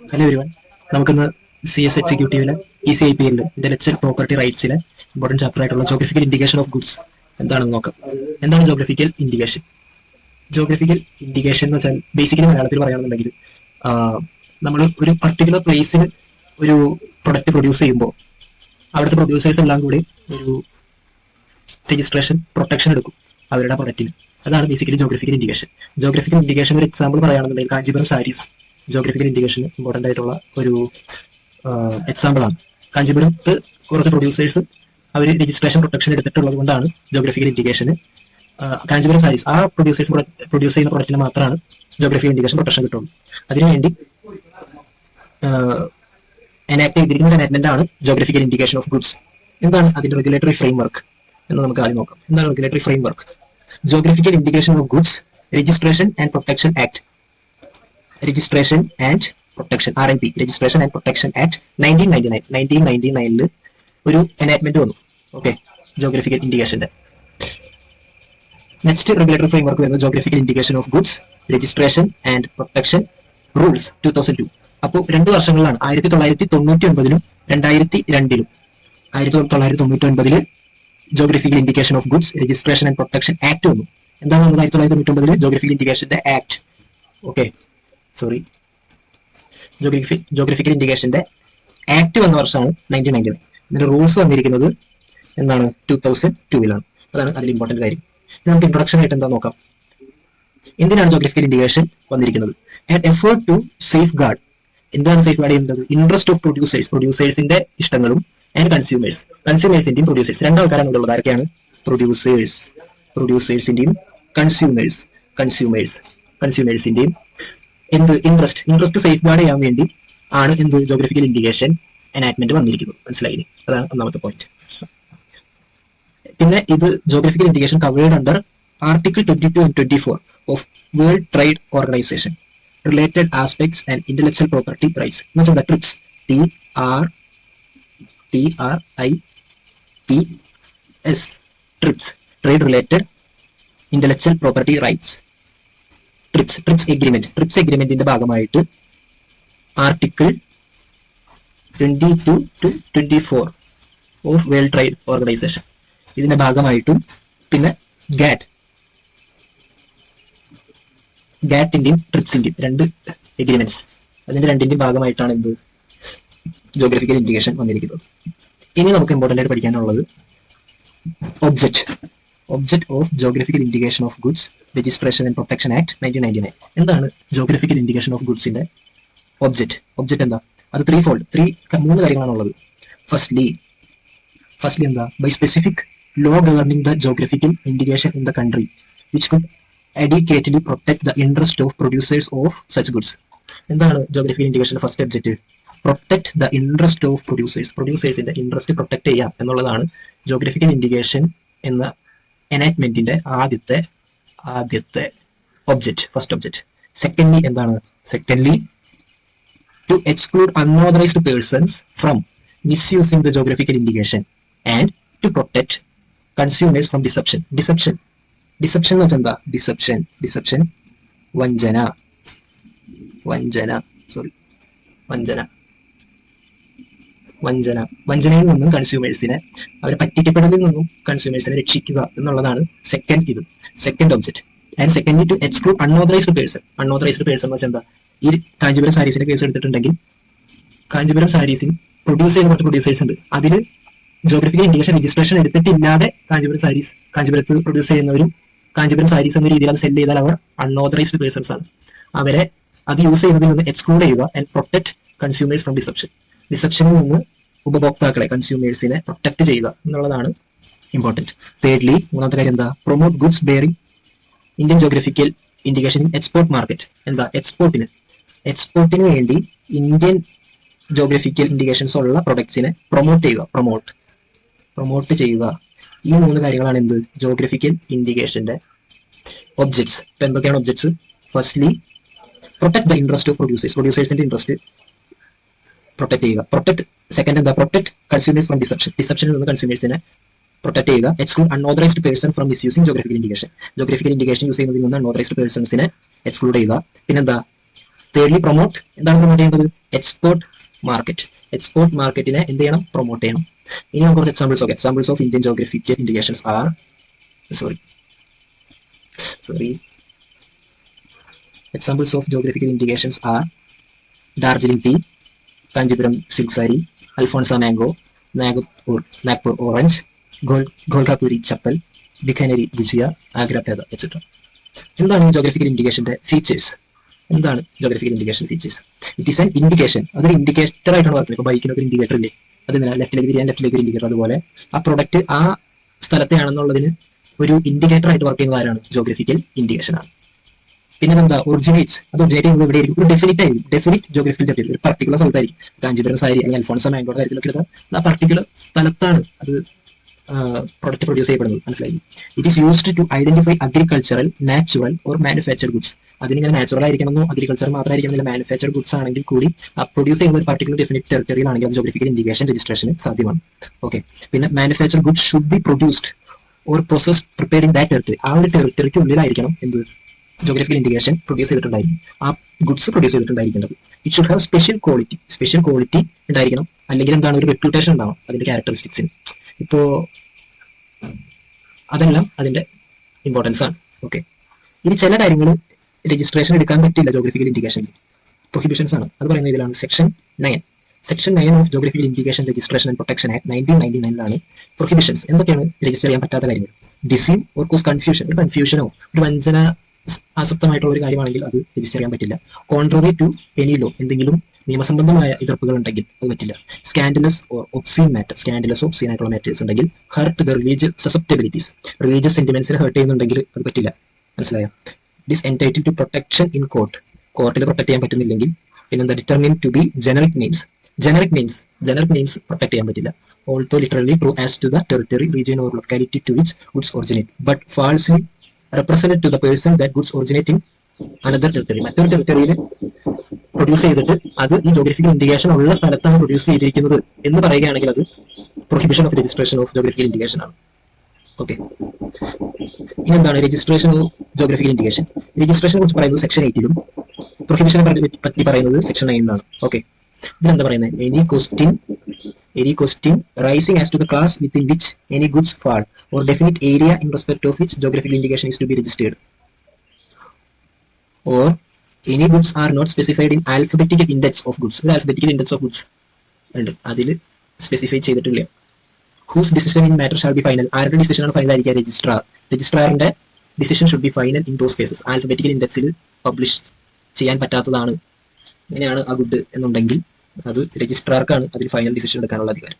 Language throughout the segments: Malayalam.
ഹലോ എവരിവൺ, നമുക്കിന്ന് CS എക്സിക്യൂട്ടീവിലെ ECIPL ഇന്റലക്ച്വൽ പ്രോപ്പർട്ടി റൈറ്റ്സിലെ ഇമ്പോർട്ടൻറ്റ് ചാപ്റ്റർ ആയിട്ടുള്ള ജോഗ്രഫിക്കൽ ഇൻഡിക്കേഷൻ ഓഫ് ഗുഡ്സ് എന്താണെന്ന് നോക്കാം. എന്താണ് ജോഗ്രഫിക്കൽ ഇൻഡിക്കേഷൻ? ജോഗ്രഫിക്കൽ ഇൻഡിക്കേഷൻ എന്ന് വെച്ചാൽ ബേസിക്കലി മലയാളത്തിൽ പറയുകയാണെന്നുണ്ടെങ്കിൽ നമ്മൾ ഒരു പർട്ടിക്കുലർ പ്ലേസിൽ ഒരു പ്രൊഡക്റ്റ് പ്രൊഡ്യൂസ് ചെയ്യുമ്പോൾ അവിടുത്തെ പ്രൊഡ്യൂസേഴ്സ് എല്ലാം കൂടി ഒരു രജിസ്ട്രേഷൻ പ്രൊട്ടക്ഷൻ എടുക്കും അവരുടെ പ്രൊഡക്റ്റിന്. അതാണ് basically geographical indication. Geographical indication ഒരു എക്സാമ്പിൾ പറയുകയാണെന്നുണ്ടെങ്കിൽ Kanchipuram saris geographical indication important ആയിട്ടുള്ള ഒരു എക്സാമ്പിൾ ആണ്. കാഞ്ചീപുരത്ത് കുറച്ച് പ്രൊഡ്യൂസേഴ്സ് അവർ രജിസ്ട്രേഷൻ പ്രൊട്ടക്ഷൻ എടുത്തിട്ടുള്ളത് കൊണ്ടാണ് ജോഗ്രഫിക്കൽ ഇൻഡിക്കേഷന് കാഞ്ചീപുരം സാരീസ് ആ പ്രൊഡ്യൂസേഴ്സ് പ്രൊഡ്യൂസ് ചെയ്യുന്ന പ്രൊഡക്റ്റിന് മാത്രമാണ് ജോഗ്രഫിക്കൽ ഇൻഡിക്കേഷൻ പ്രൊട്ടക്ഷൻ കിട്ടുള്ളൂ. അതിനുവേണ്ടി എനാക്ട് ചെയ്തിരിക്കുന്ന എനാക്ട്മെന്റ് ആണ് ജോഗ്രഫിക്കൽ ഇൻഡിക്കേഷൻ ഓഫ് ഗുഡ്സ്. എന്താണ് അതിന്റെ റെഗുലേറ്ററി ഫ്രെയിംവർക്ക് എന്ന് നമുക്ക് ആദ്യം നോക്കാം. എന്താണ് regulatory framework? Geographical indication of goods registration and protection act, registration and protection RNP, registration and protection act 1999 ഒരു എനാക്ട്മെന്റ് വന്നു. ഓക്കെ, ജോഗ്രഫിക്കൽ ഇൻഡിക്കേഷന്റെ. നെക്സ്റ്റ് റെഗുലേറ്ററി ഫ്രെയിംവർക്ക് വരുന്നത് geographical indication of goods registration and protection rules 2002. അപ്പോൾ 2 വർഷങ്ങളിലാണ്, 1999 2002. 1999 geographical indication of goods registration and protection act വന്നു. എന്താണ് 1999 ജോഗ്രഫിക്കൽ ഇൻഡിക്കേഷന്റെ ആക്ട്? ഓക്കെ, സോറി, ജോഗ്രഫിക്കൽ ഇൻഡിക്കേഷന്റെ ആക്ട് വന്ന വർഷമാണ് 1999. ഇതിന്റെ റൂൾസ് വന്നിരിക്കുന്നത് എന്താണ് 2002. അതാണ് അതിൽ ഇമ്പോർട്ടന്റ് കാര്യം. നമുക്ക് ഇൻട്രൊഡക്ഷൻ ആയിട്ട് എന്താ നോക്കാം. എന്തിനാണ് ജോഗ്രഫിക്കൽ ഇൻഡിക്കേഷൻ വന്നിരിക്കുന്നത്? An effort to safeguard. എന്താണ് സേഫ് ഗാർഡ് ചെയ്യുന്നത്? ഇൻട്രസ്റ്റ് ഓഫ് പ്രൊഡ്യൂസേഴ്സിന്റെ ഇഷ്ടങ്ങളും ആൻഡ് കൺസ്യൂമേഴ്സിന്റെയും പ്രൊഡ്യൂസേഴ്സ്, രണ്ടാൾക്കാരാണ് ഇവിടെ ഉള്ളത്. ആരൊക്കെയാണ്? പ്രൊഡ്യൂസേഴ്സിന്റെയും കൺസ്യൂമേഴ്സിന്റെയും എന്ത് ഇൻട്രസ്റ്റ് സേഫ് ഗാർഡ് ചെയ്യാൻ വേണ്ടി ആണ് എന്ത് ജോഗ്രഫിക്കൽ ഇൻഡിക്കേഷൻ എനാക്ട്മെന്റ് വന്നിരിക്കുന്നത്. മനസ്സിലായില്ലേ? അതാണ് ഒന്നാമത്തെ പോയിന്റ്. പിന്നെ ഇത് geographical indication covered under article 22 and 24 of world trade organisation related aspects and intellectual property rights എന്ന് വെച്ചാൽ TRIPS, TRIPS, TRIPS, trade related intellectual property rights. TRIPS എഗ്രിമെന്റിന്റെ ഭാഗമായിട്ട് article 22 to 24 of world trade organisation ഇതിന്റെ ഭാഗമായിട്ടും പിന്നെ ഗാറ്റിന്റെയും ട്രിപ്സിന്റെയും 2 എഗ്രിമെന്റ്സ്, അതിന്റെ രണ്ടിന്റെയും ഭാഗമായിട്ടാണ് എന്ത് ജോഗ്രഫിക്കൽ ഇൻഡിക്കേഷൻ വന്നിരിക്കുന്നത്. ഇനി നമുക്ക് ഇമ്പോർട്ടന്റ് ആയിട്ട് പഠിക്കാനുള്ളത് object of geographical indication of goods registration and protection act 1999. എന്താണ് ജോഗ്രഫിക്കൽ ഇൻഡിക്കേഷൻ ഓഫ് ഗുഡ്സിന്റെ ഒബ്ജക്റ്റ് എന്താ? അത് 3 കാര്യങ്ങളാണുള്ളത്. ഫസ്റ്റ്ലി എന്താ? By specific law governing the geographical indication in the country which could adequately protect the interest of producers of such goods. എന്താണ് ജോഗ്രഫിക്കൽ ഇൻഡിക്കേഷന്റെ first object? Protect the interest of പ്രൊഡ്യൂസേഴ്സിന്റെ ഇൻട്രസ്റ്റ് പ്രൊട്ടക്ട് ചെയ്യാം എന്നുള്ളതാണ് ജോഗ്രഫിക്കൽ ഇൻഡിക്കേഷൻ എന്ന എനാക്ട്മെന്റിന്റെ ആദ്യത്തെ ഒബ്ജക്റ്റ്, ഫസ്റ്റ് ഒബ്ജക്റ്റ്. സെക്കൻഡ്ലി എന്താണ്? To exclude unauthorised persons from misusing the geographical indication and to protect consumers from deception എന്ന് വെച്ചാൽ എന്താ? ഡിസെപ്ഷൻ വഞ്ചനയിൽ നിന്നും കൺസ്യൂമേഴ്സിനെ, അവരെ പറ്റിക്കപ്പെടലിൽ നിന്നും കൺസ്യൂമേഴ്സിനെ രക്ഷിക്കുക എന്നുള്ളതാണ് second object. And secondly to exclude unauthorised person എന്ന് വെച്ചാൽ എന്താ? ഈ കാഞ്ചീപുരം സാരീസിന്റെ കേസ് എടുത്തിട്ടുണ്ടെങ്കിൽ കാഞ്ചീപുരം സാരീസിൽ പ്രൊഡ്യൂസ് ചെയ്യുന്ന കുറച്ച് പ്രൊഡ്യൂസേഴ്സ് ഉണ്ട്. അതിൽ ജോഗ്രഫിക്കൽ ഇൻഡിക്കേഷൻ രജിസ്ട്രേഷൻ എടുത്തിട്ടില്ലാതെ കാഞ്ചീപുരത്ത് പ്രൊഡ്യൂസ് ചെയ്യുന്നവരും കാഞ്ചീപുരം സാരീസ് എന്ന രീതിയിൽ അത് സെല് ചെയ്താൽ അവർ അൺഓതറൈസ്ഡ് പേഴ്സൺസ് ആണ്. അവരെ അത് യൂസ് ചെയ്യുന്നതിൽ നിന്ന് എക്സ്ക്ലൂഡ് ചെയ്യുക ആൻഡ് പ്രൊട്ടക്ട് കൺസ്യൂമേഴ്സ് ഫ്രം ഡിസെപ്ഷനിൽ നിന്ന് ഉപഭോക്താക്കളെ, കൺസ്യൂമേഴ്സിനെ പ്രൊട്ടക്ട് ചെയ്യുക എന്നുള്ളതാണ് ഇമ്പോർട്ടന്റ്. തേർഡ്ലി, മൂന്നാമത്തെ കാര്യം എന്താ? Promote goods bearing Indian geographical indication in export market. എന്താ? എക്സ്പോർട്ടിന് വേണ്ടി ഇന്ത്യൻ ജോഗ്രഫിക്കൽ ഇൻഡിക്കേഷൻസ് ഉള്ള പ്രൊഡക്ട്സിനെ പ്രൊമോട്ട് ചെയ്യുക. ഈ 3 കാര്യങ്ങളാണ് എന്ത് ജോഗ്രഫിക്കൽ ഇൻഡിക്കേഷന്റെ ഒബ്ജക്ട്സ്. ഇപ്പൊ എന്തൊക്കെയാണ് objects? Firstly protect the interest of പ്രൊഡ്യൂസേഴ്സിന്റെ ഇൻട്രസ്റ്റ് പ്രൊട്ടക്ട് ചെയ്യുക. സെക്കൻഡ് എന്താ? പ്രൊട്ടക്ട് കൺസ്യൂമേഴ്സ് ഫ്രം ഡിസെപ്ഷനിൽ നിന്ന് കൺസ്യൂമേഴ്സിനെ പ്രൊട്ടക്ട് ചെയ്യുക. Exclude unauthorised person from misusing geographical indication use ചെയ്യുന്നതിൽ നിന്ന് അൺഓതറൈസ്ഡ് പേഴ്സൺസിനെ എക്സ്ക്ലൂഡ് ചെയ്യുക. പിന്നെന്താ? തേർഡ്ലി പ്രൊമോട്ട്, എന്താണ് പ്രൊമോട്ട് ചെയ്യേണ്ടത്? Export market. എക്സ്പോർട്ട് മാർക്കറ്റിനെ എന്ത് ചെയ്യണം? പ്രൊമോട്ട് ചെയ്യണം. ഇനി നമുക്ക് കുറച്ച് എക്സാമ്പിൾസ് നോക്കാം. Examples of Indian geographical indications are examples of geographical indications are Darjeeling tea, Kanjipuram silk saree, Alfonsa mango, Nagpur orange, Golkapuri chappal, Bikaner gujia, Agra feather, etc. എന്താണ് ജോഗ്രഫിക്കൽ ഇൻഡിക്കേഷന്റെ ഫീച്ചേഴ്സ്? എന്താണ് geographical indication features? It is an indication. അതൊരു ഇൻഡിക്കേറ്റർ ആയിട്ടാണ് പറയുന്നത്. ഇപ്പോൾ ബൈക്കിനൊക്കെ ഇൻഡിക്കേറ്റർ ഇല്ലേ, അതിന് ലെഫ്റ്റിലേക്ക് തിരിയാൻ ലെഫ്റ്റിലേക്ക് ഒരു ഇൻഡിക്കേറ്റർ, അതുപോലെ ആ പ്രൊഡക്റ്റ് ആ സ്ഥലത്തെ ആണെന്നുള്ളതിന് ഒരു ഇൻഡിക്കേറ്റർ ആയിട്ട് വർക്ക് ചെയ്യുന്ന ആരാണ്? ജോഗ്രഫിക്കൽ ഇൻഡിക്കേഷൻ ആണ്. പിന്നെ എന്താ? ഒറിജിനേറ്റ്സ്. അത് ഒറിജിനേറ്റ് ചെയ്യുന്നത് എവിടെ ആയിരിക്കും? ഒരു ഡെഫിനിറ്റ് ആയിരിക്കും. ഡെഫിനിറ്റ് ജോഗ്രഫിക്കൽ ടെറിട്ടറി, ഒരു പർട്ടിക്കുലർ സ്ഥലത്തായിരിക്കും. കാഞ്ചീപുരം സാരി അല്ലെങ്കിൽ അൽഫോൺസ മാംഗോയുടെ കാര്യത്തിലൊക്കെ എടുത്താൽ ആ പർട്ടിക്കുലർ സ്ഥലത്താണ് അത് പ്രൊഡക്റ്റ് പ്രൊഡ്യൂസ് ചെയ്യപ്പെടുന്നത്. മനസ്സിലായി? It is used to identify agricultural, natural or manufactured goods. അതിനിങ്ങനെ നാച്ചുറൽ ആയിരിക്കണമെന്നോ അഗ്രികൾച്ചർ മാത്രമായിരിക്കണമെന്നില്ല, മാനുഫാക്ചർഡ് ഗുഡ്സ് ആണെങ്കിൽ കൂടി ആ പ്രൊഡ്യൂസ് ചെയ്യുന്ന ഒരു പർട്ടിക്കുലർ ഡെഫിനിറ്റ് ടെറിട്ടറിയിലാണെങ്കിൽ അത് ജോഗ്രഫിക്കൽ ഇൻഡിക്കേഷൻ രജിസ്ട്രേഷന് സാധ്യമാണ്. ഓക്കെ. പിന്നെ manufactured goods should be produced or processed prepared in that territory. ആ ഒരു ടെറിട്ടറിക്ക് ഉള്ളിലായിരിക്കണം എന്ത്? ജോഗ്രഫിക്കൽ ഇൻഡിക്കേഷൻ പ്രൊഡ്യൂസ് ചെയ്തിട്ടുണ്ടായിരിക്കും, ആ ഗുഡ്സ് പ്രൊഡ്യൂസ് ചെയ്തിട്ടുണ്ടായിരിക്കേണ്ടത്. It should have special quality ഉണ്ടായിരിക്കണം. അല്ലെങ്കിൽ എന്താണ്? ഒരു റെപ്യൂട്ടേഷൻ ഉണ്ടാവും അതിന്റെ ക്യാരക്ടറിസ്റ്റിക്സിന്. ഇപ്പോ അതെല്ലാം അതിന്റെ ഇമ്പോർട്ടൻസ് ആണ്. ഓക്കെ. ഇനി ചില കാര്യങ്ങൾ രജിസ്ട്രേഷൻ എടുക്കാൻ പറ്റില്ല ജോഗ്രഫിക്കൽ ഇൻഡിക്കേഷൻ, പ്രൊഹിബിഷൻസ് ആണ്. അത് പറയുന്ന ഇതിലാണ് section 9. Section 9 of geographical indication registration and protection act 1999 പ്രൊഹിബിഷൻസ്. എന്തൊക്കെയാണ് രജിസ്റ്റർ ചെയ്യാൻ പറ്റാത്ത കാര്യങ്ങൾ? ഡിസീവ് ഓർ കോസ് കൺഫ്യൂഷൻ, ഒരു കൺഫ്യൂഷനോ ഒരു വഞ്ചന ആസക്തമായിട്ടുള്ള ഒരു കാര്യമാണെങ്കിൽ അത് രജിസ്റ്റർ ചെയ്യാൻ പറ്റില്ല. കോൺട്രറി ടു എനി ലോ, എന്തെങ്കിലും നിയമസംബന്ധമായ എതിർപ്പുകൾ ഉണ്ടെങ്കിൽ അത് പറ്റില്ല. Scandalous or obscene matter, scandalous obscene ആയിട്ടുള്ള മാറ്റേഴ്സ് ഉണ്ടെങ്കിൽ, hurt the religious susceptibilities, religious സെന്റിമെന്റ്സിനെ ഹേർട്ട് ചെയ്യുന്നുണ്ടെങ്കിൽ അത് പറ്റില്ല. മനസ്സിലായോ? Disentitle to protection in court, കോർട്ടിൽ പ്രൊട്ടക്ട് ചെയ്യാൻ പറ്റുന്നില്ലെങ്കിൽ. പിന്നെന്താ? Determined to be generic names protect ചെയ്യാൻ പറ്റില്ല. Also literally true as to the territory, region or locality to which goods originate, but falsely represented to the person that goods originate in another territory. മറ്റൊരു ടെറിട്ടറിയിൽ പ്രൊഡ്യൂസ് ചെയ്തിട്ട് അത് ഈ ജോഗ്രഫിക്കൽ ഇൻഡിക്കേഷൻ ഉള്ള സ്ഥലത്താണ് പ്രൊഡ്യൂസ് ചെയ്തിരിക്കുന്നത് എന്ന് പറയുകയാണെങ്കിൽ അത് prohibition of registration of geographical indication ആണ്. ഓക്കെ. ഇനി എന്താണ് രജിസ്ട്രേഷൻ ഓഫ് ജോഗ്രഫിക്കൽ ഇൻഡിക്കേഷൻ? രജിസ്ട്രേഷനെ കുറിച്ച് പറയുന്നത് സെക്ഷൻ 8-ലും പ്രൊഹിബിഷനെ പറ്റി പറയുന്നത് സെക്ഷൻ 9-ലാണ്. ഓക്കെ. ഇതിലെന്താ പറയുന്നത്? any question rising as to the class within which any goods fall or definite area in respect of which geographical indication is to be registered, or any goods are not specified in alphabetical index of goods. ഒരു alphabetical index of goods ഉണ്ട്, അതിൽ സ്പെസിഫൈ ചെയ്തിട്ടില്ല. whose decision in matter shall be final, ആരുടെ ഡിസിഷൻ ആണ് ഫൈനൽ ആയിരിക്കുക? രജിസ്ട്രാറിന്റെ decision should be final in those cases. Alphabetical ഇൻഡെക്സിൽ പബ്ലിഷ് ചെയ്യാൻ പറ്റാത്തതാണ്, ഇങ്ങനെയാണ് ആ ഗുഡ് എന്നുണ്ടെങ്കിൽ അത് രജിസ്ട്രാർക്കാണ് അതിൽ ഫൈനൽ ഡിസിഷൻ എടുക്കാനുള്ള അധികാരം.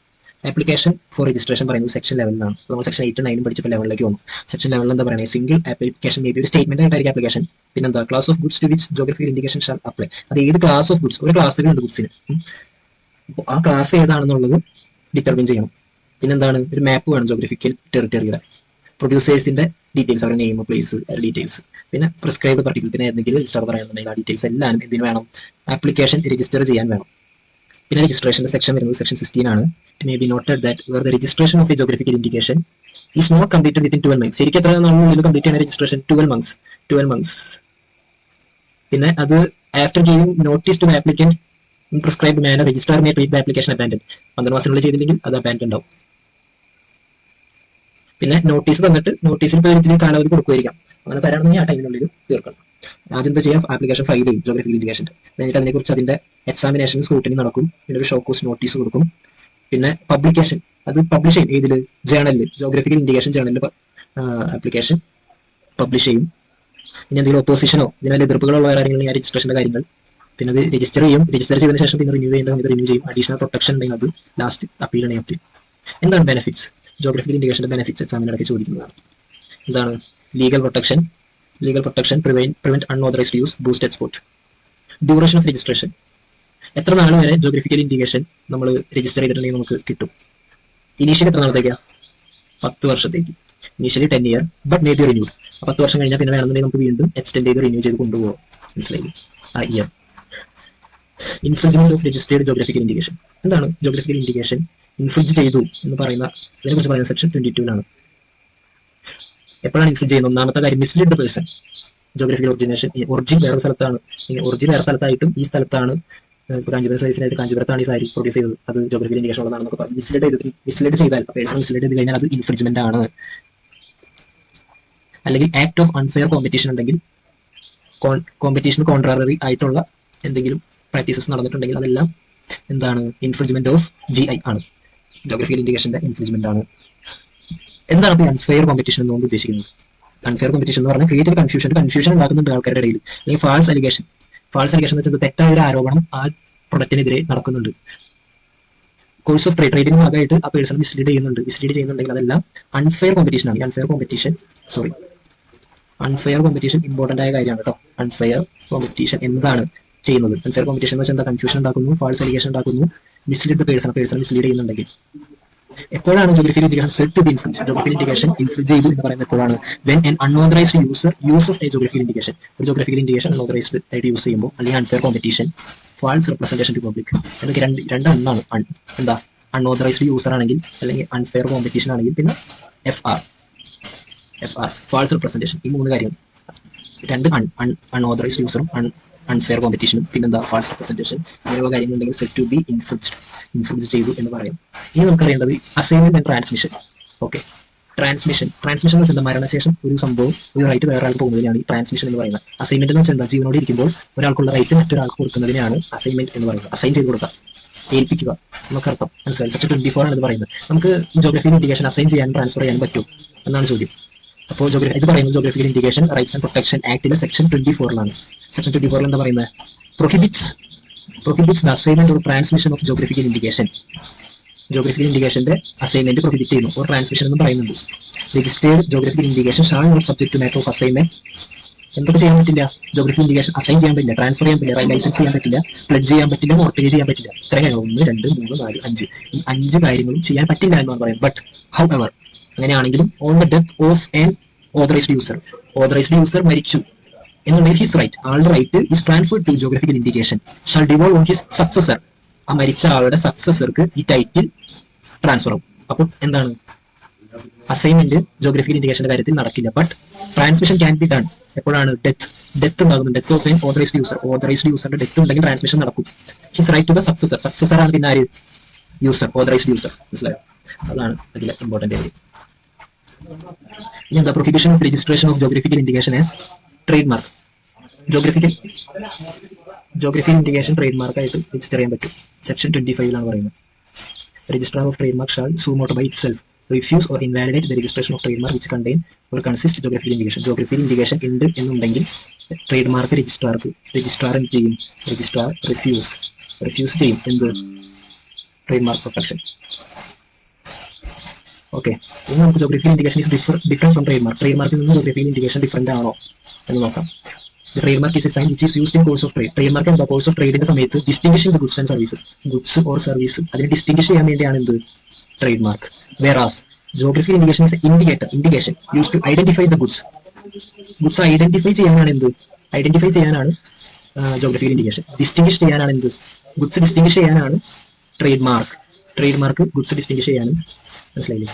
ആപ്ലിക്കേഷൻ ഫോർ രജിസ്ട്രേഷൻ പറയുന്നത് സെക്ഷൻ 11-ലാണ്. നമ്മൾ സെക്ഷൻ 8 9 പഠിച്ചപ്പോൾ ലെവലിലേക്ക് വന്നു. സെക്ഷൻ 11 എന്താ പറയുന്നത്? സിംഗിൾ ആപ്ലിക്കേഷൻ മേ ബി ഒരു സ്റ്റേറ്റ്മെന്റ് ആയിട്ടായിരിക്കും ആപ്ലിക്കേഷൻ. പിന്നെന്താ? Class of goods to which geographical indication shall apply. അത് ഏത് ക്ലാസ് ഓഫ് ഗുഡ്സ്? ഒരു ക്ലാസ്സുകളുണ്ട് ഗുഡ്സിന്, അപ്പോൾ ആ ക്ലാസ് ഏതാണെന്നുള്ളത് ഡിറ്റർമിൻ ചെയ്യണം. പിന്നെന്താണ്? ഒരു മാപ്പ് വേണം ജോഗ്രഫിക്കൽ ടെറിട്ടറിയുടെ, പ്രൊഡ്യൂസേഴ്സിന്റെ ഡീറ്റെയിൽസ്, അവരുടെ നെയിം, പ്ലേസ്, ഡീറ്റെയിൽസ്, പിന്നെ പ്രിസ്ക്രൈബ് പർട്ടിക്കുലർ, പിന്നെ ഏതെങ്കിലും രജിസ്റ്റർ പറയുന്നുണ്ടെങ്കിൽ ആ ഡീറ്റെയിൽസ് എല്ലാം എന്തിനു വേണം? ആപ്ലിക്കേഷൻ രജിസ്റ്റർ ചെയ്യാൻ വേണം. പിന്നെ രജിസ്ട്രേഷന്റെ സെക്ഷൻ വരുന്നത് സെക്ഷൻ 16-ആണ്. It may be noted that where the registration of a geographical indication is not completed within 12 months. ശരിക്കും എത്ര നാളിനുള്ളിൽ കംപ്ലീറ്റ് ചെയ്യുന്ന രജിസ്ട്രേഷൻ? 12 months. പിന്നെ അത് after giving notice to the applicant in prescribed manner registrar may treat the application abandon. 12 മാസത്തിനുള്ളിൽ ചെയ്തില്ലെങ്കിൽ അത് അബാൻഡൻ ആവും. പിന്നെ നോട്ടീസ് തന്നിട്ട് നോട്ടീസിൽ പേര് കാലാവധി കൊടുക്കുമായിരിക്കാം. അങ്ങനെ തരാണെങ്കിൽ ആ ടൈമിനുള്ളിൽ തീർക്കണം. ആദ്യം എന്താ ചെയ്യാം? ആപ്ലിക്കേഷൻ ഫയൽ ചെയ്യും ജോഗ്രഫിക്കൽ ഇൻഡിക്കേഷൻ. എന്നിട്ട് അതിനെക്കുറിച്ച് അതിന്റെ എക്സാമിനേഷൻ സ്ക്രൂട്ടിനി നടക്കും. പിന്നെ ഒരു ഷോക്കോസ് നോട്ടീസ് കൊടുക്കും. പിന്നെ പബ്ലിക്കേഷൻ, അത് പബ്ലിഷ് ചെയ്യും. ഏതിൽ? ജേണലിൽ, ജോഗ്രഫിക്കൽ ഇൻഡിക്കേഷൻ ജേണലിൽ ആപ്ലിക്കേഷൻ പബ്ലിഷ് ചെയ്യും. ഇനി എന്തെങ്കിലും ഓപ്പോസിഷനോ ഇതിനാൽ എതിർപ്പുകളുള്ള ആരെങ്കിലും ആ രജിസ്ട്രേഷന്റെ കാര്യങ്ങൾ, പിന്നെ അത് രജിസ്റ്റർ ചെയ്യും. രജിസ്റ്റർ ചെയ്തതിനു ശേഷം പിന്നെ റിന്യൂ ചെയ്യേണ്ട സമയത്ത് റിന്യൂ ചെയ്യും. അഡീഷണൽ പ്രൊട്ടക്ഷൻ ഉണ്ടെങ്കിൽ അത് ലാസ്റ്റ് അപ്പീൽ ആണ് അപ്പീൽ. എന്താണ് ബെനിഫിറ്റ്സ്? ജോഗ്രഫിക്കൽ ഇൻഡിക്കേഷന്റെ ബെനിഫിറ്റ്സ് എക്സാമിനിടയ്ക്ക് ചോദിക്കുന്നതാണ്. എന്താണ്? Legal protection, prevent unauthorized use, boost export. Duration of registration, എത്ര നാൾ വരെ ജോഗ്രഫിക്കൽ ഇൻഡിക്കേഷൻ നമ്മൾ രജിസ്റ്റർ ചെയ്തിട്ടുണ്ടെങ്കിൽ നമുക്ക് കിട്ടും? ഇനീഷ്യലി എത്ര നാളത്തേക്കാ? 10 വർഷത്തേക്ക്. Initially 10 years, but may be renewed. 10 വർഷം കഴിഞ്ഞാൽ പിന്നെ വേണമെന്നുണ്ടെങ്കിൽ നമുക്ക് വീണ്ടും എക്സ്റ്റെൻഡ് ചെയ്ത് റിന്യൂ ചെയ്ത് കൊണ്ടുപോകാം. മനസ്സിലായി? ആ year. Infringement of registered geographical indication, എന്താണ് ജോഗ്രഫിക്കൽ ഇൻഡിക്കേഷൻ ഇൻഫ്രിഞ്ച് ചെയ്തു എന്ന് പറയുന്ന ഇതിനെക്കുറിച്ച് പറയുന്ന സെക്ഷൻ 22-ലാണ്. എപ്പോഴാണ് ഇൻഫ്രിഞ്ച് ചെയ്യുന്നത്? ഒന്നാമത്തെ കാര്യം mislead the person, geographical origination, origin വേറെ സ്ഥലത്താണ്, ഒറിജിൻ വേറെ സ്ഥലത്തായിട്ടും ഈ സ്ഥലത്താണ്. ഇപ്പോൾ കാഞ്ചീപുരം സൈസിനായിട്ട് കാഞ്ചീപുരത്താണ് ഈ സാരി പ്രൊഡ്യൂസ് ചെയ്തത്, അത് ജോഗ്രഫിക്കൽ ഇൻഡിക്കേഷൻ ഉള്ളതാണെന്നൊക്കെ പറഞ്ഞു. മിസ്ലീഡ് ചെയ്താൽ, പേഴ്സൺ മിസ്ലീഡ് ചെയ്ത് കഴിഞ്ഞാൽ അത് ഇൻഫ്രിഞ്ച്മെന്റ് ആണ്. അല്ലെങ്കിൽ ആക്ട് ഓഫ് അൺഫെയർ കോമ്പറ്റീഷൻ ഉണ്ടെങ്കിൽ, കോമ്പറ്റീഷൻ കോൺട്രാറി ആയിട്ടുള്ള എന്തെങ്കിലും പ്രാക്ടീസസ് നടന്നിട്ടുണ്ടെങ്കിൽ അതെല്ലാം എന്താണ്? ഇൻഫ്രിഞ്ച്മെന്റ് ഓഫ് GI ആണ്, ജോഗ്രഫിക്കൽ ഇൻഡിക്കേഷന്റെ ഇൻഫ്രിഞ്ച്മെന്റ് ആണ്. എന്താണ് ഇപ്പോൾ അൺഫെയർ കോമ്പറ്റീഷൻ എന്നുകൊണ്ട് ഉദ്ദേശിക്കുന്നത്? അൺഫെയർ കോമ്പറ്റീഷൻ എന്ന് പറഞ്ഞാൽ ക്രിയേറ്റീവ് കൺഫ്യൂഷൻ ഉണ്ടാക്കുന്നുണ്ട് ആൾക്കാരുടെ ഇടയിൽ. അല്ലെങ്കിൽ ഫാൾസ് അലിഗേഷൻ എന്ന് വെച്ചാൽ തെറ്റായ ഒരു ആരോപണം ആ പ്രൊഡക്റ്റിനെതിരെ നടക്കുന്നുണ്ട്. കോഴ്സ് ഓഫ് ട്രേഡിന് ഭാഗമായിട്ട് ആ പേഴ്സൺ മിസ്ലീഡ് ചെയ്യുന്നുണ്ടെങ്കിൽ അതെല്ലാം അൺഫെയർ കോമ്പറ്റീഷൻ ആണ്. അൺഫെയർ കോമ്പറ്റീഷൻ ഇമ്പോർട്ടന്റ് ആയ കാര്യമാണ് കേട്ടോ. അൺഫെയർ കോമ്പറ്റീഷൻ എന്താണ് ചെയ്യുന്നത്? അൺഫെയർ കോമ്പറ്റീഷൻ എന്ന് വെച്ചാൽ എന്താ? കൺഫ്യൂഷൻ ഉണ്ടാക്കുന്നു, ഫാൾസ് അലിഗേഷൻ ഉണ്ടാക്കുന്നു, മിസ്ലീഡ് പേഴ്സൺ മിസ്ലീഡ് ചെയ്യുന്നുണ്ടെങ്കിൽ. എപ്പോഴാണ് geographical indication said to be influence? Geographical indication influence ചെയ്തു എന്ന് പറയുന്നത് എപ്പോഴാണ്? When an unauthorised user uses a geographical indication. ഒരു ജോഗ്രഫിക്കൽ ഇൻഡിക്കേഷൻ അൺഓതറൈസ്ഡ് ആയിട്ട് യൂസ് ചെയ്യുമ്പോൾ, അല്ലെങ്കിൽ unfair competition, false representation to public. എന്നൊക്കെ രണ്ടെണ്ണമാണ്. എന്താ? അൺഓതറൈസ്ഡ് യൂസർ ആണെങ്കിൽ, അല്ലെങ്കിൽ അൺഫെയർ കോമ്പറ്റീഷൻ ആണെങ്കിൽ, പിന്നെ FR ഫാൾസ് റെപ്രസെന്റേഷൻ. ഈ മൂന്ന് കാര്യങ്ങൾ, രണ്ട് അൺഓതറൈസ്ഡ് യൂസറും അൺഫെയർ കോമ്പറ്റീഷനും, പിന്നെന്താ? False representation. ഇങ്ങനെയുള്ള കാര്യങ്ങളുണ്ടെങ്കിൽ സെറ്റ് ടു ബി ഇൻഫ്ലുവൻസ് ചെയ്തു എന്ന് പറയും. ഇനി നമുക്കറിയേണ്ടത് assignment and transmission. Okay, transmission എന്ന് വെച്ചാൽ എന്താ? മരണശേഷം ഒരു സംഭവം ഒരു റൈറ്റ് വേറെ ആൾക്ക് പോകുന്നതിനാണ് ഈ ട്രാൻസ്മിഷൻ എന്ന് പറയുന്നത്. അസൈൻമെന്റ് എന്ന് വെച്ചാൽ എന്താ? ജീവനോട് ഇരിക്കുമ്പോൾ ഒരാൾക്കുള്ള റൈറ്റ് മറ്റൊരാൾക്ക് കൊടുക്കുന്നതിനാണ് അസൈൻമെന്റ് എന്ന് പറയുന്നത്. അസൈൻ ചെയ്ത് കൊടുക്കുക, ഏൽപ്പിക്കുക എന്നൊക്കെ അർത്ഥം. മനസ്സിലായി? സെക്ഷൻ 24 ആണ് ഇത് പറയുന്നത്. നമുക്ക് ജോഗ്രഫിക്കൽ ഇൻഡിക്കേഷൻ അസൈൻ ചെയ്യാനും ട്രാൻസ്ഫർ ചെയ്യാനും പറ്റും എന്നാണ് ചോദ്യം. അപ്പോൾ ഇത് പറയുന്നത് geographical indication rights and protection ആക്ടിലെ സെക്ഷൻ 24 സെക്ഷൻ 24 എന്താ പറയുന്നത്? Prohibits the assignment or transmission of geographical indication. Geographical ഇൻഡിക്കേഷന്റെ അസൈൻമെന്റ് പ്രൊഹിബിറ്റ് ചെയ്യുന്നു, ഓർ ട്രാൻസ്മിഷൻ എന്ന് പറയുന്നുണ്ട്. Registered geographical indication shall not subject to matter of assignment. എന്തൊക്കെ ചെയ്യാൻ പറ്റില്ല? ജോഗ്രഫിക്കൽ ഇൻഡിക്കേഷൻ അസൈൻ ചെയ്യാൻ പറ്റില്ല, ട്രാൻസ്ഫർ ചെയ്യാൻ പറ്റില്ല, ലൈസൻസ് ചെയ്യാൻ പറ്റില്ല, പ്ലഡ് ചെയ്യാൻ പറ്റില്ല, മോർട്ടേജ് ചെയ്യാൻ പറ്റില്ല. ഇത്രയും കാര്യങ്ങൾ 1, 2, 3, 4, 5 ഈ 5 കാര്യങ്ങളും ചെയ്യാൻ പറ്റില്ല എന്നാണ് പറയുന്നത്. ബട്ട് ഹൗ എവർ, അങ്ങനെയാണെങ്കിലും on the death of an authorised user മരിച്ചു എന്നുണ്ടെങ്കിൽ ഹിസ് റൈറ്റ്, ആളുടെ right is transferred to geographical indication shall devolve on his successor. ആ മരിച്ച ആളുടെ സക്സസർക്ക് ഈ ടൈറ്റിൽ ട്രാൻസ്ഫർ ആവും. അപ്പോൾ എന്താണ്? അസൈൻമെന്റ് ജോഗ്രഫിക്കൽ ഇൻഡിക്കേഷന്റെ കാര്യത്തിൽ നടക്കില്ല. But transmission can be done. എപ്പോഴാണ്? ഡെത്ത് ഉണ്ടാകുന്നത്. ഡെത്ത് ഓഫ് ആൻ ഓതറൈസ്ഡ് യൂസറിന്റെ ഡെത്ത് ഉണ്ടെങ്കിൽ ട്രാൻസ്മിഷൻ നടക്കും. His right to the successor ആണ് പിന്നെ ആര്? Authorised user. മനസ്സിലായോ? അതാണ് അതിലെ ഇമ്പോർട്ടന്റ് കാര്യം. ഇനി എന്താ? Prohibition of registration of geographical indication as trade mark. Geographical indication trade mark ആയിട്ട് രജിസ്റ്റർ ചെയ്യാൻ പറ്റും. സെക്ഷൻ 25 പറയുന്നത്. Registrar of trade mark shall suo not by itself refuse or invalidate the registration of trademark which contain or consist geographical indication. Geographical indication ഉണ്ട് എന്നുണ്ടെങ്കിൽ ട്രേഡ് മാർക്ക് രജിസ്ട്രാർ എന്ത് ചെയ്യും? രജിസ്ട്രാർ റിഫ്യൂസ് ചെയ്യും. എന്ത്? Trade mark protection. ഓക്കെ, ഇനി നമുക്ക് geographical indication is different from trade mark. Trade മാർക്കിൽ നിന്ന് ജോഗ്രഫിക്കൽ ഇൻഡിക്കേഷൻ ഡിഫറെന്റ് ആണോ എന്ന് നോക്കാം. Trade mark is a sign which is used in course of trade. Trade mark എന്താ? കോഴ്സ് ഓഫ് ട്രേഡിന്റെ സമയത്ത് distinguishing the goods and services, goods or service അതിനെ ഡിസ്റ്റിംഗ്വിഷ് ചെയ്യാൻ വേണ്ടിയാണ് എന്ത്? Trade mark. Whereas geographical indication is an indication used to identify the goods. Goods identify ചെയ്യാനാണ് എന്ത്? ഐഡന്റിഫൈ ചെയ്യാനാണ് ജോഗ്രഫിക്കൽ ഇൻഡിക്കേഷൻ. ഡിസ്റ്റിംഗ്വിഷ് ചെയ്യാനാണ് എന്ത്? ഗുഡ്സ് ഡിസ്റ്റിംഗ്വിഷ് ചെയ്യാനാണ് ട്രേഡ് മാർക്ക്. ഗുഡ്സ് ഡിസ്റ്റിംഗ്വിഷ് ചെയ്യാനും. മനസ്സിലായില്ലേ?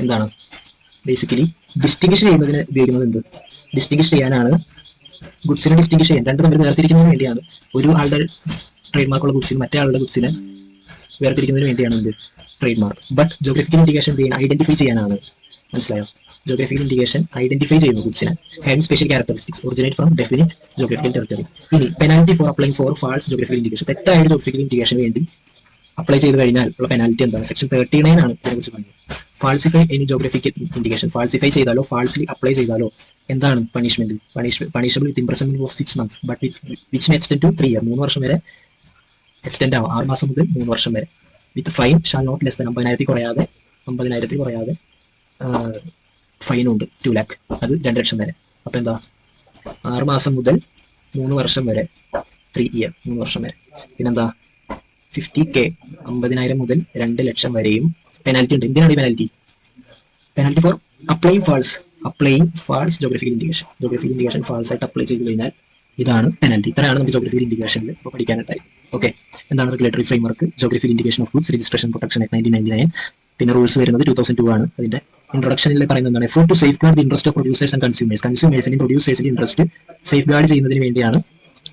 എന്താണ്? ബേസിക്കലി ഡിസ്റ്റിംഗ്വിഷ് ചെയ്യുന്നതിന് ഉപയോഗിക്കുന്നത് എന്ത്? ഡിസ്റ്റിംഗ്വിഷ് ചെയ്യാനാണ്. ഗുഡ്സിനെ ഡിസ്റ്റിംഗ്വിഷ് ചെയ്യാൻ, രണ്ടും തമ്മിൽ വേർതിരിക്കുന്നതിന് വേണ്ടിയാണ്. ഒരു ആളുടെ ട്രേഡ് മാർക്കുള്ള ഗുഡ്സിന് മറ്റേ ആളുടെ ഗുഡ്സിനെ വേർതിരിക്കുന്നതിന് വേണ്ടിയാണ് എന്ത്? Trade mark. But geographical indication identify ചെയ്യാനാണ്. മനസ്സിലായോ? ജോഗ്രഫിക്കൽ ഇൻഡിക്കേഷൻ ഐഡന്റിഫൈ ചെയ്യുന്നു ഗുഡ്സിനെ. Having special characteristics originate from definite geographical territory. ഇനി penalty for applying for false geographical indication. തെറ്റായ ജോഗ്രഫിക്കൽ ഇൻഡിക്കേഷൻ വേണ്ടി അപ്ലൈ ചെയ്ത് കഴിഞ്ഞാൽ ഉള്ള പെനാൽറ്റി എന്താണ്? സെക്ഷൻ 39 ആണ് ഇതിനെക്കുറിച്ച് പറയുന്നത്. Falsify any geographical indication. Falsify ചെയ്താലോ ഫാൾസ്ലി അപ്ലൈ ചെയ്താലോ എന്താണ് punishment? Punishable with imprisonment of 6 months but which may extend to 3 years. 3 വർഷം വരെ എക്സ്റ്റെൻഡ് ആവും. 6 മാസം മുതൽ 3 വർഷം വരെ. With fine shall not less than 50,000 കുറയാതെ ഫൈനുണ്ട് 2 lakh, അത് 2 ലക്ഷം വരെ. അപ്പൊ എന്താ? 6 മാസം മുതൽ 3 വർഷം വരെ, 3 years, 3 വർഷം വരെ. പിന്നെന്താ? 50K 50,000 മുതൽ 2 ലക്ഷം വരെയും പെനാൽറ്റി ഉണ്ട്. എന്തിനാണ് ഈ penalty? Penalty for applying false geographical indication false ആയിട്ട് അപ്ലൈ ചെയ്ത് കഴിഞ്ഞാൽ ഇതാണ് പെനാൽറ്റി. ഇത്രയാണ് നമുക്ക് ജോഗ്രഫിക്കൽ ഇൻഡിക്കേഷനിൽ ഇപ്പോൾ പഠിക്കാനായിട്ടായി. ഓക്കെ, എന്താണ് regulatory framework? Geographical indication of goods registration protection act 1999. പിന്നെ റൂൾസ് വരുന്നത് 2002 ആണ്. അതിന്റെ ഇൻട്രൊഡക്ഷനിൽ പറയുന്നത് എന്താണ്? Effort to safeguard the interest of producers and consumers. കൺസ്യൂമേഴ്സിന്റെയും പ്രൊഡ്യൂസേഴ്സിന്റെ ഇൻട്രസ്റ്റ് സേഫ് ഗാർഡ് ചെയ്യുന്നതിന് വേണ്ടിയാണ്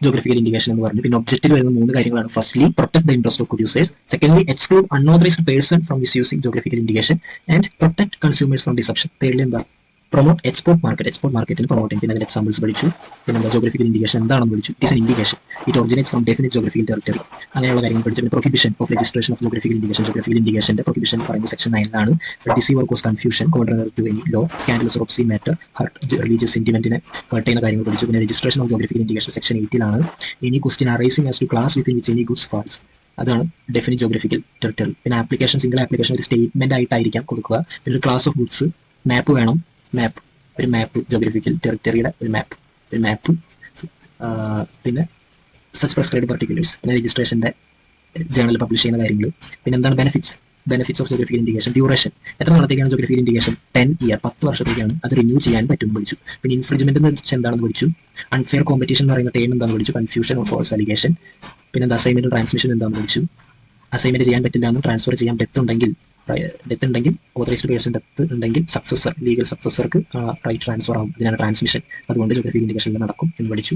ജോഗ്രഫിക്കൽ ഇൻഡിക്കേഷൻ എന്ന് പറഞ്ഞു. പിന്നെ ഒബ്ജക്റ്റിൽ വരുന്ന 3 കാര്യങ്ങളാണ്. Firstly protect the interest of producers, secondly exclude unauthorised person from misusing geographical indication and protect consumers from deception. Thirdly എന്താ? പ്രൊമോട്ട് എക്സ്പോർട്ട് മാർക്കറ്റിന് പ്രൊമോട്ടിംഗ്. പിന്നെ അതിന്റെ എക്സാമ്പിൾസ് പഠിച്ചു. പിന്നെ ജോഗ്രഫിക്കൽ ഇൻഡിക്കേഷൻ എന്താണെന്ന് പഠിച്ചു. It is an indication, it originates from definite geographical territory. അങ്ങനെയുള്ള കാര്യങ്ങൾ പഠിച്ചു. പിന്നെ prohibition of registration of geographical ഇൻഡിക്കേഷന്റെ പ്രൊഹിബിഷൻ പറയുന്നത് section 9 deceive or cause confusion contrary to any law, scandalous or obscene matter, hurt religious സെന്റിമെന്റിനെ ഹർട്ട് ചെയ്യുന്ന കാര്യങ്ങൾ പഠിച്ചു. പിന്നെ registration of geographical indication section 8 any question arising as to class within which any goods falls, അതാണ് ഡെഫിനിറ്റ് ജോഗ്രഫിക്കൽ ടെറിട്ടറി. പിന്നെ ആപ്ലിക്കേഷൻ, സിംഗിൾ ആപ്ലിക്കേഷൻ ഒരു സ്റ്റേറ്റ്മെന്റ് ആയിട്ടായിരിക്കാം കൊടുക്കുക. പിന്നെ ഒരു ക്ലാസ് ഓഫ് ഗുഡ്സ്, മാപ്പ് വേണം, ഒരു മാപ്പ്, ജോഗ്രഫിക്കൽ ടെറിട്ടറിയുടെ ഒരു മാപ്പ്, പിന്നെ സച്ച് പ്രിസ്ക്രൈബ്ഡ് പർട്ടിക്കുലേഴ്സ്, പിന്നെ രജിസ്ട്രേഷന്റെ ജേണൽ പബ്ലിഷ് ചെയ്യുന്ന കാര്യങ്ങൾ. പിന്നെ എന്താണ് benefits of geographical indication. Duration, എത്ര നാളത്തേക്കാണ് ജോഗ്രഫിക്കൽ ഇൻഡിക്കേഷൻ? 10 ഇയർ, 10 വർഷത്തേക്കാണ്. അത് റിന്യൂ ചെയ്യാൻ പറ്റുമെന്ന് പഠിച്ചു. പിന്നെ ഇൻഫ്രിഞ്ച്മെന്റ് എന്ന് വെച്ചാൽ എന്താണെന്ന് പഠിച്ചു. അൺഫെയർ കോമ്പറ്റീഷൻ എന്ന് പറയുന്ന ടേം എന്താണെന്ന് പഠിച്ചു. Confusion of false allegation. പിന്നെ എന്താ? അസൈൻമെന്റ് ട്രാൻസ്മിഷൻ എന്താണെന്ന് പഠിച്ചു. അസൈൻമെന്റ് ചെയ്യാൻ പറ്റില്ല എന്ന് ട്രാൻസ്ഫർ ചെയ്യാൻ ഡെത്ത് ഉണ്ടെങ്കിൽ, ഓതറൈസ്ഡ് പേഴ്സൺ ഡെത്ത് ഉണ്ടെങ്കിൽ സക്സസർ, ലീഗൽ സക്സസർക്ക് റൈറ്റ് ട്രാൻസ്ഫർ ആവും. ഇതിനാണ് ട്രാൻസ്മിഷൻ. അതുകൊണ്ട് ജോഗ്രഫിക്കൽ ഇൻഡിക്കേഷനിൽ നടക്കും എന്ന് പഠിച്ചു.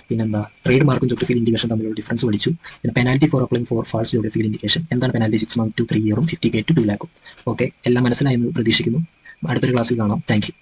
പിന്നെന്താ? ട്രേഡ് മാർക്കും ജോഗ്രഫിക്കൽ ഇൻഡിക്കേഷൻ തമ്മിലുള്ള ഡിഫറൻസ് പഠിച്ചു. പിന്നെ penalty for applying for false geographical indication. എന്താണ് penalty? 6 months to 3 years, 50K to 2 lakh. Okay, എല്ലാം മനസ്സിലായെന്ന് പ്രതീക്ഷിക്കുന്നു. അടുത്തൊരു ക്ലാസ്സിൽ കാണാം. Thank U.